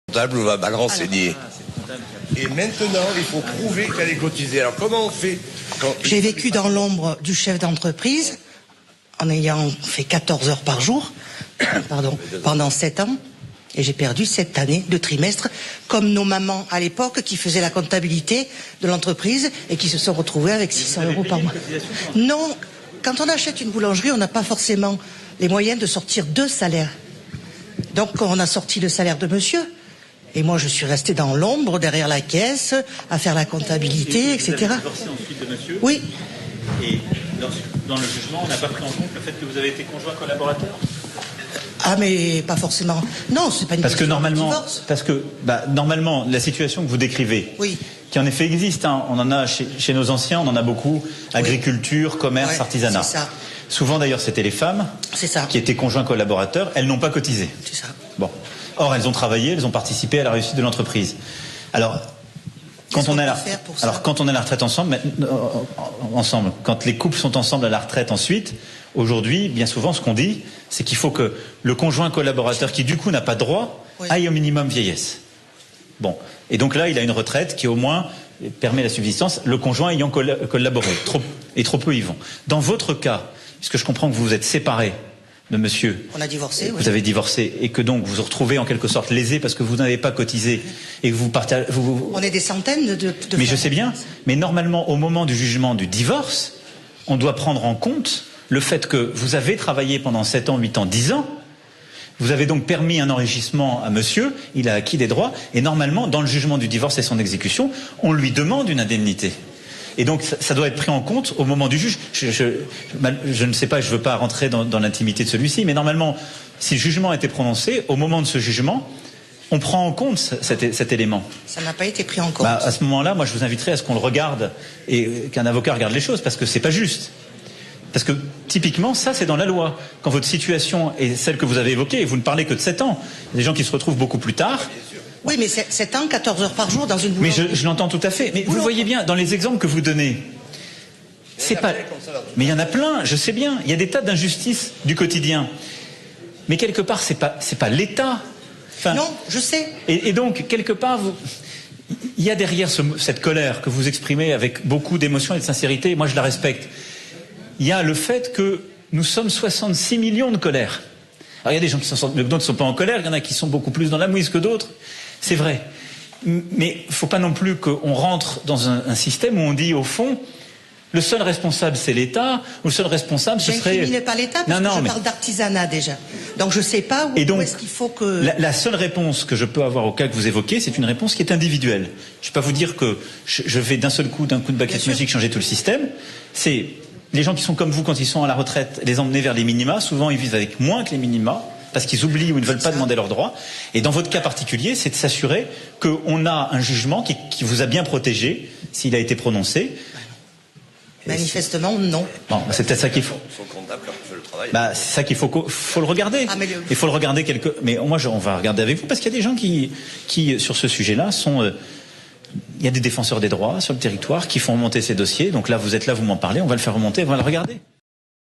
comptable va mal renseigner. Et maintenant, il faut prouver qu'elle est cotisée. Alors comment on fait quand... J'ai vécu dans l'ombre du chef d'entreprise en ayant fait 14 heures par jour pendant 7 ans. Et j'ai perdu 7 années de trimestre, comme nos mamans à l'époque qui faisaient la comptabilité de l'entreprise et qui se sont retrouvées avec 600 euros par mois. Non, quand on achète une boulangerie, on n'a pas forcément les moyens de sortir 2 salaires. Donc on a sorti le salaire de monsieur. Et moi je suis restée dans l'ombre, derrière la caisse, à faire la comptabilité, etc. Vous avez divorcé ensuite de monsieur ? Oui. Et dans le jugement, on n'a pas pris en compte le fait que vous avez été conjoint collaborateur ? Ah mais pas forcément. Non, c'est pas une question de divorce. Parce que normalement, la situation que vous décrivez, oui, qui en effet existe, hein, on en a chez nos anciens, on en a beaucoup, agriculture, commerce, ouais, artisanat. C'est ça. Souvent d'ailleurs c'était les femmes qui étaient conjoints collaborateurs, elles n'ont pas cotisé. C'est ça. Bon. Or elles ont travaillé, elles ont participé à la réussite de l'entreprise. Alors quand on est à la retraite ensemble, quand les couples sont ensemble à la retraite ensuite, aujourd'hui, bien souvent, ce qu'on dit, c'est qu'il faut que le conjoint collaborateur, qui du coup n'a pas de droit, aille au minimum vieillesse. Bon. Et donc là, il a une retraite qui au moins permet la subsistance, le conjoint ayant collaboré. Trop peu y vont. Dans votre cas, puisque je comprends que vous vous êtes séparés de monsieur. On a divorcé, vous avez divorcé et que donc vous vous retrouvez en quelque sorte lésé parce que vous n'avez pas cotisé et que vous partez. On est des centaines de mais je sais bien. Mais normalement, au moment du jugement du divorce, on doit prendre en compte le fait que vous avez travaillé pendant 7 ans, 8 ans, 10 ans. Vous avez donc permis un enrichissement à monsieur, il a acquis des droits, et normalement, dans le jugement du divorce et son exécution, on lui demande une indemnité. Et donc, ça doit être pris en compte au moment du juge. Je ne sais pas, je ne veux pas rentrer dans l'intimité de celui-ci, mais normalement, si le jugement a été prononcé, au moment de ce jugement, on prend en compte cet élément. Ça n'a pas été pris en compte. À ce moment-là, moi, je vous inviterai à ce qu'on le regarde et qu'un avocat regarde les choses, parce que c'est pas juste. Parce que, typiquement, ça, c'est dans la loi. Quand votre situation est celle que vous avez évoquée, et vous ne parlez que de 7 ans, il y a des gens qui se retrouvent beaucoup plus tard. Oui, mais 7 ans, 14 heures par jour dans une boulangerie. Mais je l'entends tout à fait. Mais vous voyez bien, dans les exemples que vous donnez, c'est pas... Mais il y en a plein, je sais bien. Il y a des tas d'injustices du quotidien. Mais quelque part, c'est pas l'État. Enfin, non, je sais. Et donc, quelque part, il y a derrière cette colère que vous exprimez avec beaucoup d'émotion et de sincérité, moi je la respecte. Il y a le fait que nous sommes 66 millions de colères. Alors il y a des gens qui ne sont pas en colère, il y en a qui sont beaucoup plus dans la mouise que d'autres, c'est vrai. Mais il ne faut pas non plus qu'on rentre dans un système où on dit au fond, le seul responsable c'est l'État, ou le seul responsable ce serait... J'incrimine pas l'État parce que je parle d'artisanat déjà. Donc je ne sais pas où est-ce qu'il faut que... La seule réponse que je peux avoir au cas que vous évoquez, c'est une réponse qui est individuelle. Je ne vais pas vous dire que je vais d'un coup de baguette magique changer tout le système. C'est... Les gens qui sont comme vous quand ils sont à la retraite, les emmener vers les minima, souvent ils vivent avec moins que les minima, parce qu'ils oublient ou ils ne veulent pas demander leurs droits. Et dans votre cas particulier, c'est de s'assurer qu'on a un jugement qui vous a bien protégé, s'il a été prononcé. Manifestement, non. Bon, c'est peut-être ça qu'il faut. C'est ça qu'il faut le regarder. Il faut le regarder mais moi, on va regarder avec vous, parce qu'il y a des gens qui sur ce sujet-là, sont... Il y a des défenseurs des droits sur le territoire qui font remonter ces dossiers. Donc là, vous êtes là, vous m'en parlez, on va le faire remonter, on va le regarder.